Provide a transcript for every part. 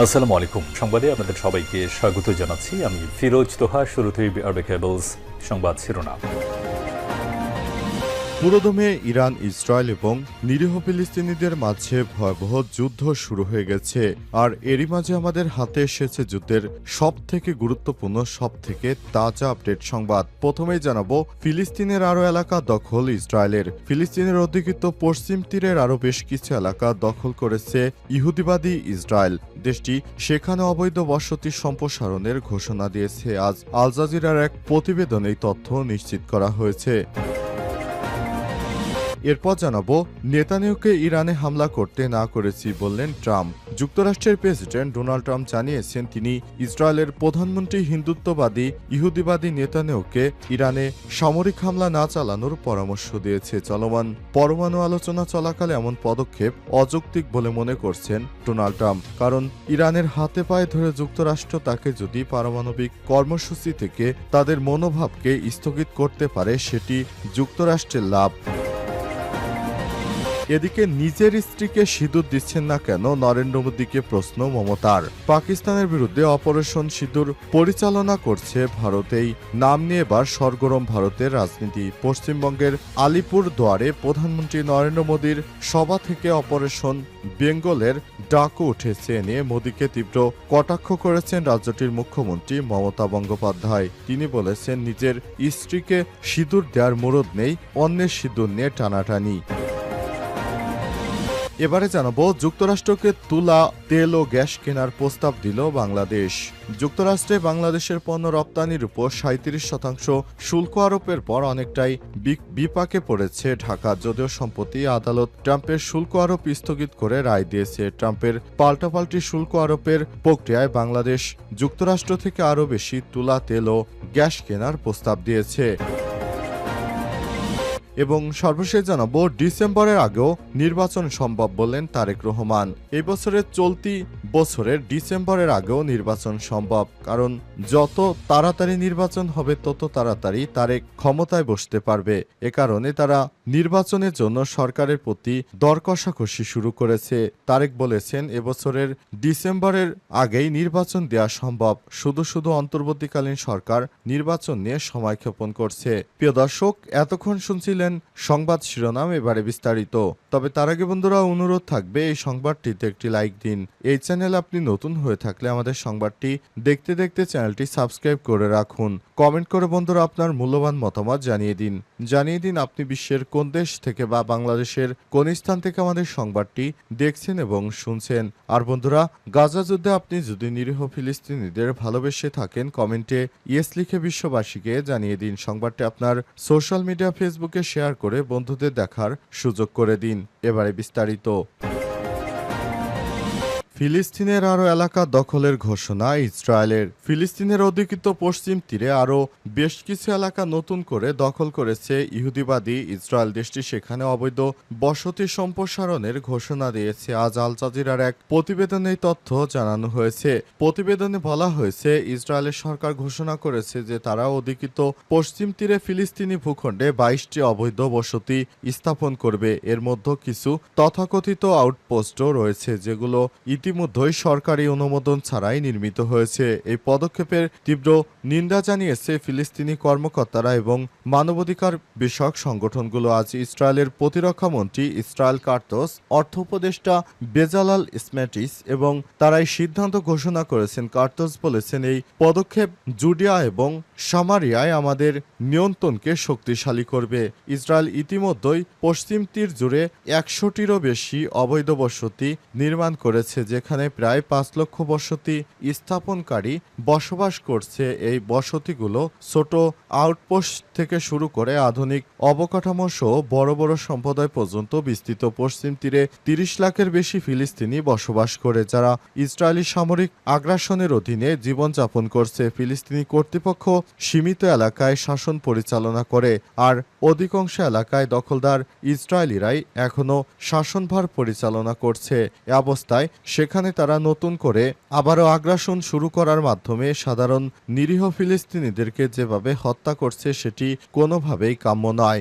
আসসালামু আলাইকুম। সংবাদে আপনাদের সবাইকে স্বাগত জানাচ্ছি। আমি ফিরোজ তোহা। শুরুতেই আরবে কেবলস সংবাদ শিরোনাম। পুরোদমে ইরান, ইসরায়েল এবং নিরীহ ফিলিস্তিনিদের মাঝে ভয়াবহ যুদ্ধ শুরু হয়ে গেছে। আর এরই মাঝে আমাদের হাতে এসেছে যুদ্ধের সবথেকে গুরুত্বপূর্ণ, সবথেকে তাজা আপডেট সংবাদ। প্রথমেই জানাবো, ফিলিস্তিনের আরও এলাকা দখল ইসরায়েলের। ফিলিস্তিনের অধিকৃত পশ্চিম তীরের আরও বেশ কিছু এলাকা দখল করেছে ইহুদিবাদী ইসরায়েল। দেশটি সেখানে অবৈধ বসতি সম্প্রসারণের ঘোষণা দিয়েছে। আজ আল জাজিরার এক প্রতিবেদনে এই তথ্য নিশ্চিত করা হয়েছে। এরপর জানাবো, নেতানিয়াহুকে ইরানে হামলা করতে না করেছি বললেন ট্রাম্প। যুক্তরাষ্ট্রের প্রেসিডেন্ট ডোনাল্ড ট্রাম্প জানিয়েছেন তিনি ইসরায়েলের প্রধানমন্ত্রী হিন্দুত্ববাদী ইহুদিবাদী নেতানিয়াহুকে ইরানে সামরিক হামলা না চালানোর পরামর্শ দিয়েছে। চলমান পরমাণু আলোচনা চলাকালে এমন পদক্ষেপ অযৌক্তিক বলে মনে করছেন ডোনাল্ড ট্রাম্প। কারণ ইরানের হাতে পায়ে ধরে যুক্তরাষ্ট্র তাকে যদি পারমাণবিক কর্মসূচি থেকে তাদের মনোভাবকে স্থগিত করতে পারে, সেটি যুক্তরাষ্ট্রের লাভ। এদিকে নিজের স্ত্রীকে সিঁদুর দিচ্ছেন না কেন, নরেন্দ্র মোদীকে প্রশ্ন মমতার। পাকিস্তানের বিরুদ্ধে অপারেশন সিঁদুর পরিচালনা করছে ভারতেই নাম নিয়ে এবার সরগরম ভারতের রাজনীতি। পশ্চিমবঙ্গের আলিপুর দুয়ারে প্রধানমন্ত্রী নরেন্দ্র মোদীর সভা থেকে অপারেশন বেঙ্গলের ডাকও উঠেছে। নিয়ে মোদীকে তীব্র কটাক্ষ করেছেন রাজ্যটির মুখ্যমন্ত্রী মমতা বন্দ্যোপাধ্যায়। তিনি বলেছেন, নিজের স্ত্রীকে সিঁদুর দেওয়ার মুরদ নেই, অন্যের সিঁদুর নিয়ে টানাটানি। এবারে জানাবো, যুক্তরাষ্ট্রকে তুলা, তেল ও গ্যাস কেনার প্রস্তাব দিল বাংলাদেশ। যুক্তরাষ্ট্রে বাংলাদেশের পণ্য রপ্তানির উপর 37% শুল্ক আরোপের পর অনেকটাই বিপাকে পড়েছে ঢাকা। যদিও সম্প্রতি আদালত ট্রাম্পের শুল্ক আরোপ স্থগিত করে রায় দিয়েছে। ট্রাম্পের পাল্টাপাল্টি শুল্ক আরোপের প্রক্রিয়ায় বাংলাদেশ যুক্তরাষ্ট্র থেকে আরও বেশি তুলা, তেল ও গ্যাস কেনার প্রস্তাব দিয়েছে। এবং সর্বশেষ জানাবো, ডিসেম্বরের আগেও নির্বাচন সম্ভব বললেন তারেক রহমান। এই বছরের চলতি বছরের ডিসেম্বরের আগেও নির্বাচন সম্ভব, কারণ যত তাড়াতাড়ি নির্বাচন হবে তত তাড়াতাড়ি তারেক ক্ষমতায় বসতে পারবে। এ কারণে তারা নির্বাচনের জন্য সরকারের প্রতি দর কষাকষি শুরু করেছে। তারেক বলেছেন, এবছরের ডিসেম্বরের আগেই নির্বাচন দেওয়া সম্ভব, শুধু অন্তর্বর্তীকালীন সরকার নির্বাচন নিয়ে সময়ক্ষেপণ করছে। প্রিয় দর্শক, এতক্ষণ শুনছিলেন সংবাদ শিরোনাম, এবারে বিস্তারিত। তবে তার আগে বন্ধুরা, অনুরোধ থাকবে এই সংবাদটিতে একটি লাইক দিন। এই চ্যানেল আপনি নতুন হয়ে থাকলে আমাদের সংবাদটি দেখতে দেখতে চ্যানেলটি সাবস্ক্রাইব করে রাখুন। কমেন্ট করে বন্ধুরা আপনার মূল্যবান মতামত জানিয়ে দিন আপনি বিশ্বের কোন দেশ থেকে বা বাংলাদেশের কোন স্থান থেকে আমাদের সংবাদটি দেখছেন এবং শুনছেন। আর বন্ধুরা, গাজা যুদ্ধে আপনি যদি নিরীহ ফিলিস্তিনিদের ভালোবেসে থাকেন, কমেন্টে ইয়েস লিখে বিশ্ববাসীকে জানিয়ে দিন। সংবাদটি আপনার সোশ্যাল মিডিয়া ফেসবুকে শেয়ার করে বন্ধুদের দেখার সুযোগ করে দিন। এবারে বিস্তারিত। ফিলিস্তিনের আরও এলাকা দখলের ঘোষণা ইসরায়েলের। ফিলিস্তিনের অধিকৃত পশ্চিম তীরে আরও বেশ কিছু এলাকা নতুন করে দখল করেছে ইহুদিবাদী ইসরায়েল। দেশটি সেখানে অবৈধ বসতি সম্প্রসারণের ঘোষণা দিয়েছে। আজ আল জাজিরার এক প্রতিবেদনে এই তথ্য জানানো হয়েছে। প্রতিবেদনে বলা হয়েছে, ইসরায়েলের সরকার ঘোষণা করেছে যে তারা অধিকৃত পশ্চিম তীরে ফিলিস্তিনি ভূখণ্ডে 22টি অবৈধ বসতি স্থাপন করবে। এর মধ্যে কিছু তথাকথিত আউটপোস্টও রয়েছে, যেগুলো ইতিমধ্যেই সরকারি অনুমোদন ছাড়াই নির্মিত হয়েছে। এই পদক্ষেপের তীব্র নিন্দা জানিয়েছে ফিলিস্তিনি কর্মকর্তারা এবং মানবাধিকার বিষয়ক সংগঠনগুলো। আজ ইসরায়েলের প্রতিরক্ষা মন্ত্রী ইসরায়েল কার্তস, অর্থ উপদেষ্টা বেজালাল স্মেটিস এবং তারা এই সিদ্ধান্ত ঘোষণা করেছেন। কার্তস বলেছেন, এই পদক্ষেপ জুডিয়া এবং সামারিয়ায় আমাদের নিয়ন্ত্রণকে শক্তিশালী করবে। ইসরায়েল ইতিমধ্যেই পশ্চিম তীর জুড়ে 100টিরও বেশি অবৈধ বসতি নির্মাণ করেছে, যেখানে প্রায় 5 লক্ষ বসতি স্থাপনকারী বসবাস করছে। এই বসতিগুলো ছোট আউটপোস্ট থেকে শুরু করে আধুনিক অবকাঠামো সহ বড় বড় সম্প্রদায় পর্যন্ত বিস্তৃত। পশ্চিম তীরে 30 লাখের বেশি ফিলিস্তিনি বসবাস করে, যারা ইসরায়েলি সামরিক আগ্রাসনের অধীনে জীবনযাপন করছে। ফিলিস্তিনি কর্তৃপক্ষ সীমিত এলাকায় শাসন পরিচালনা করে, আর অধিকাংশ এলাকায় দখলদার ইসরায়েলিরাই এখনও শাসনভার পরিচালনা করছে। এ অবস্থায় সেখানে তারা নতুন করে আবারও আগ্রাসন শুরু করার মাধ্যমে সাধারণ নিরীহ ফিলিস্তিনিদেরকে যেভাবে হত্যা করছে, সেটি কোনোভাবেই কাম্য নয়।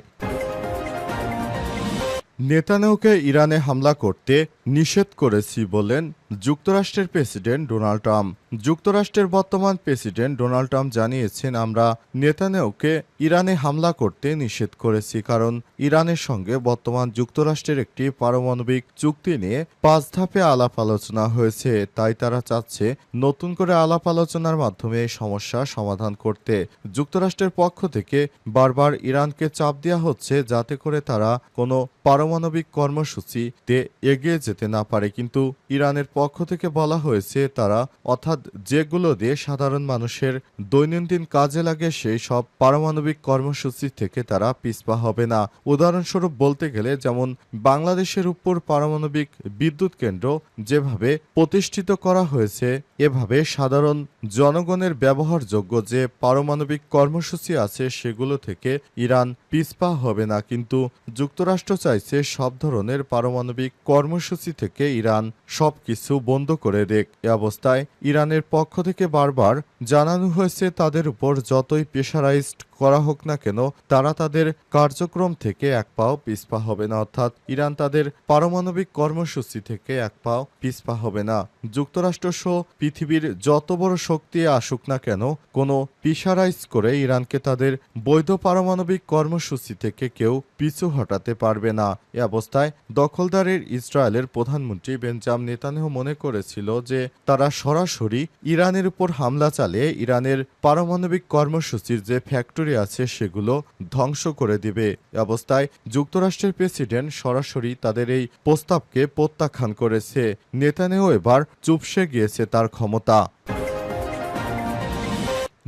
নেতানিয়াহুকে ইরানে হামলা করতে নিষেধ করেছি বললেন যুক্তরাষ্ট্রের প্রেসিডেন্ট ডোনাল্ড ট্রাম্প। যুক্তরাষ্ট্রের বর্তমান প্রেসিডেন্ট ডোনাল্ড ট্রাম্প জানিয়েছেন, আমরা নেতানিয়াহুকে ইরানে হামলা করতে নিষেধ করেছি, কারণ ইরানের সঙ্গে বর্তমান যুক্তরাষ্ট্রের একটি পারমাণবিক চুক্তি নিয়ে 5 ধাপে আলাপ আলোচনা হয়েছে। তাই তারা চাচ্ছে নতুন করে আলাপ আলোচনার মাধ্যমে এই সমস্যা সমাধান করতে। যুক্তরাষ্ট্রের পক্ষ থেকে বারবার ইরানকে চাপ দেওয়া হচ্ছে যাতে করে তারা কোনো পারমাণবিক কর্মসূচিতে এগিয়ে যেতে না পারে, কিন্তু ইরানের পক্ষ থেকে বলা হয়েছে তারা অর্থাৎ যেগুলো দিয়ে সাধারণ মানুষের দৈনন্দিন কাজে লাগে সেই সব পারমাণবিক কর্মসূচি থেকে তারা পিছপা হবে না। উদাহরণস্বরূপ বলতে গেলে যেমন বাংলাদেশের উপর পারমাণবিক বিদ্যুৎ কেন্দ্র যেভাবে প্রতিষ্ঠিত করা হয়েছে, এভাবে সাধারণ জনগণের ব্যবহারযোগ্য যে পারমাণবিক কর্মসূচি আছে সেগুলো থেকে ইরান পিছপা হবে না, কিন্তু যুক্তরাষ্ট্র চাইছে সব ধরনের পারমাণবিক কর্মসূচি থেকে ইরান সবকিছু বন্ধ করে দেখ। এ অবস্থায় ইরানের পক্ষ থেকে বারবার জানানো হয়েছে তাদের উপর যতই প্রেশারাইজড করা হোক না কেন তারা তাদের কার্যক্রম থেকে এক পাও পিছপা হবে না, অর্থাৎ ইরান তাদের পারমাণবিক কর্মসূচি থেকে এক পাও পিছপা হবে না। যুক্তরাষ্ট্র সহ পৃথিবীর যত বড় শক্তি আসুক না কেন কোনো প্রেশারাইজ করে ইরানকে তাদের বৈধ পারমাণবিক কর্মসূচি থেকে কেউ পিছু হটাতে পারবে না। এ অবস্থায় দখলদারের ইসরায়েলের প্রধানমন্ত্রী বেঞ্জামিন নেতানিয়াহু মনে করেছিল যে তারা সরাসরি ইরানের উপর হামলা চালিয়ে ইরানের পারমাণবিক কর্মসূচির যে ফ্যাক্টরি আছে সেগুলো ধ্বংস করে দিবে। এ অবস্থায় যুক্তরাষ্ট্রের প্রেসিডেন্ট সরাসরি তাদের এই প্রস্তাবকে প্রত্যাখ্যান করেছে। নেতানিয়াহু এবার চুপসে গিয়েছে তার ক্ষমতা।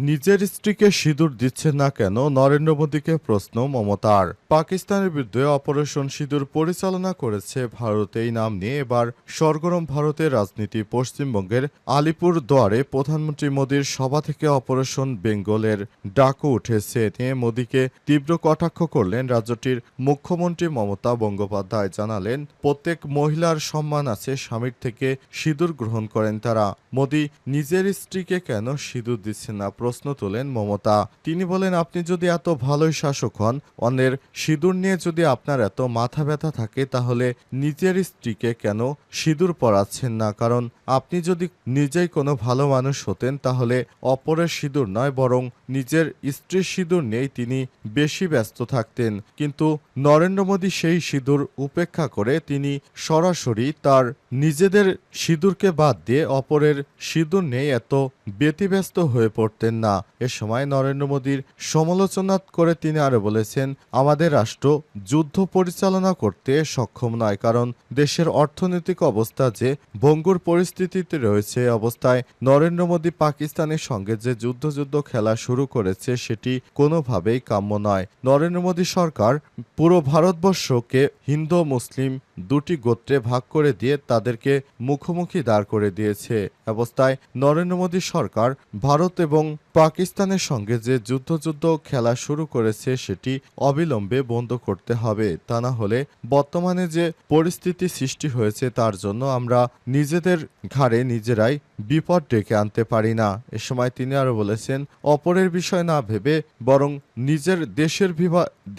নিজের স্ত্রীকে সিঁদুর দিচ্ছেন না কেন, নরেন্দ্র মোদীকে প্রশ্ন মমতার। পাকিস্তানের বিরুদ্ধে অপারেশন সিঁদুর পরিচালনা করেছে ভারত। এই নাম নিয়ে এবার সরগরম ভারতের রাজনীতি। পশ্চিমবঙ্গের আলিপুর দুয়ারে প্রধানমন্ত্রী মোদীর সভা থেকে অপারেশন বেঙ্গলের ডাকও উঠেছে। নিয়ে মোদীকে তীব্র কটাক্ষ করলেন রাজ্যটির মুখ্যমন্ত্রী মমতা বন্দ্যোপাধ্যায়। জানালেন, প্রত্যেক মহিলার সম্মান আছে, স্বামীর থেকে সিঁদুর গ্রহণ করেন তারা। মোদী নিজের স্ত্রীকে কেন সিঁদুর দিচ্ছেন না প্রশ্ন তোলেন মমতা। তিনি বলেন, আপনি যদি এত ভালোই শাসক হন, অন্যের সিঁদুর নিয়ে যদি আপনার এত মাথা ব্যথা থাকে, তাহলে নিজের স্ত্রীকে কেন সিঁদুর পরাচ্ছেন না? কারণ আপনি যদি নিজেই কোনো ভালো মানুষ হতেন তাহলে অপরের সিঁদুর নয় বরং নিজের স্ত্রীর সিঁদুর নিয়েই তিনি বেশি ব্যস্ত থাকতেন। কিন্তু নরেন্দ্র মোদী সেই সিঁদুর উপেক্ষা করে তিনি সরাসরি তার নিজেদের সিঁদুরকে বাদ দিয়ে অপরের সিঁদুর নিয়ে এত ব্যতিব্যস্ত হয়ে পড়তেন না। এ সময় নরেন্দ্র মোদীর সমালোচনা করে তিনি আরো বলেছেন, আমাদের রাষ্ট্র যুদ্ধ পরিচালনা করতে সক্ষম নয়, কারণ দেশের অর্থনৈতিক অবস্থা যে ভঙ্গুর পরিস্থিতিতে রয়েছে। অবস্থায় নরেন্দ্র মোদী পাকিস্তানের সঙ্গে যে যুদ্ধ খেলা শুরু করেছে সেটি কোনোভাবেই কাম্য নয়। নরেন্দ্র মোদী সরকার পুরো ভারতবর্ষকে হিন্দু মুসলিম দুটি গোত্রে ভাগ করে দিয়ে তাদেরকে মুখোমুখি দাঁড় করে দিয়েছে। অবস্থায় নরেন্দ্র মোদী সরকার ভারত এবং পাকিস্তানের সঙ্গে যে যুদ্ধ খেলা শুরু করেছে সেটি অবিলম্বে বন্ধ করতে হবে। তা না হলে বর্তমানে যে পরিস্থিতি সৃষ্টি হয়েছে তার জন্য আমরা নিজেদের ঘাড়ে নিজেরাই বিপদ ডেকে আনতে পারি না। এ সময় তিনি আরো বলেছেন, অপরের বিষয় না ভেবে বরং নিজের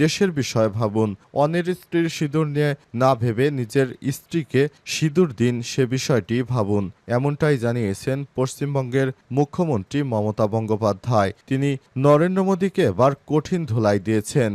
দেশের বিষয় ভাবুন। অন্যের স্ত্রীর সিঁদুর নিয়ে না ভেবে নিজের স্ত্রীকে সিঁদুর দিন, সে বিষয়টি ভাবুন। এমনটাই জানিয়েছেন পশ্চিমবঙ্গের মুখ্যমন্ত্রী মমতা বন্দ্যোপাধ্যায়। তিনি নরেন্দ্র মোদীকে এবার কঠিন ধুলাই দিয়েছেন।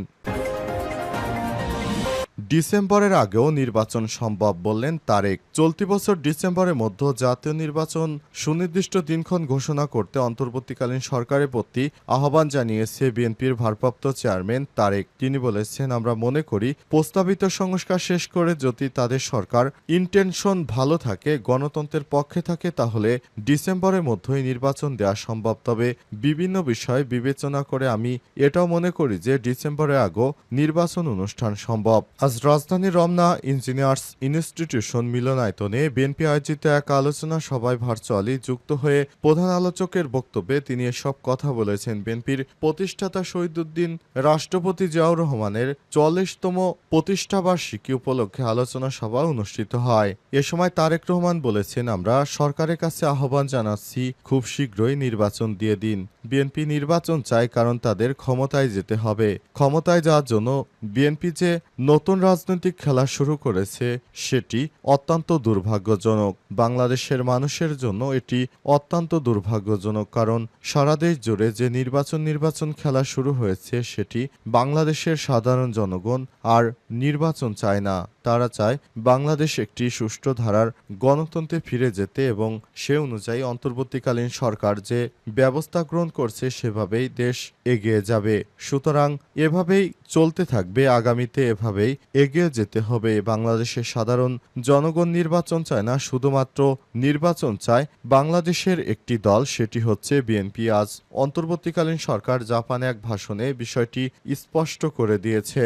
ডিসেম্বরের আগেও নির্বাচন সম্ভব বললেন তারেক। চলতি বছর ডিসেম্বরের মধ্যে জাতীয় নির্বাচন সুনির্দিষ্ট দিনক্ষণ ঘোষণা করতে অন্তর্বর্তীকালীন সরকারের প্রতি আহ্বান জানিয়েছে বিএনপির ভারপ্রাপ্ত চেয়ারম্যান তারেক। তিনি বলেছেন, আমরা মনে করি প্রস্তাবিত সংস্কার শেষ করে যদি তাদের সরকার ইন্টেনশন ভালো থাকে, গণতন্ত্রের পক্ষে থাকে, তাহলে ডিসেম্বরের মধ্যেই নির্বাচন দেওয়া সম্ভব। তবে বিভিন্ন বিষয় বিবেচনা করে আমি এটাও মনে করি যে ডিসেম্বরের আগেও নির্বাচন অনুষ্ঠান সম্ভব। আজ রাজধানীর রমনা ইঞ্জিনিয়ার্স ইনস্টিটিউশন মিলনায়তনে বিএনপি আয়োজিত এক আলোচনা সভায় ভার্চুয়ালি যুক্ত হয়ে প্রধান আলোচকের বক্তব্যে তিনি এসব কথা বলেছেন। বিএনপির প্রতিষ্ঠাতা শহীদুদ্দিন রাষ্ট্রপতি জিয়াউর রহমানের ৪০তম প্রতিষ্ঠাবার্ষিকী উপলক্ষে আলোচনা সভা অনুষ্ঠিত হয়। এ সময় তারেক রহমান বলেছেন, আমরা সরকারের কাছে আহ্বান জানাচ্ছি, খুব শীঘ্রই নির্বাচন দিয়ে দিন। বিএনপি নির্বাচন চায় কারণ তাদের ক্ষমতায় যেতে হবে। ক্ষমতায় যাওয়ার জন্য বিএনপি যে নতুন রাজনৈতিক খেলা শুরু করেছে সেটি অত্যন্ত দুর্ভাগ্যজনক। বাংলাদেশের মানুষের জন্য এটি অত্যন্ত দুর্ভাগ্যজনক, কারণ সারা দেশ জুড়ে যে নির্বাচন খেলা শুরু হয়েছে সেটি বাংলাদেশের সাধারণ জনগণ আর নির্বাচন চায় না। তারা চায় বাংলাদেশ একটি সুষ্ঠু ধারার গণতন্ত্রে ফিরে যেতে এবং সে অনুযায়ী অন্তর্বর্তীকালীন সরকার যে ব্যবস্থা গ্রহণ করছে সেভাবেই দেশ এগিয়ে যাবে। সুতরাং এভাবেই চলতে থাকবে, আগামীতে এভাবেই এগিয়ে যেতে হবে। বাংলাদেশের সাধারণ জনগণ নির্বাচন চায় না, শুধুমাত্র নির্বাচন চায় বাংলাদেশের একটি দল, সেটি হচ্ছে বিএনপি। আজ অন্তর্বর্তীকালীন সরকার জাপানে এক ভাষণে বিষয়টি স্পষ্ট করে দিয়েছে।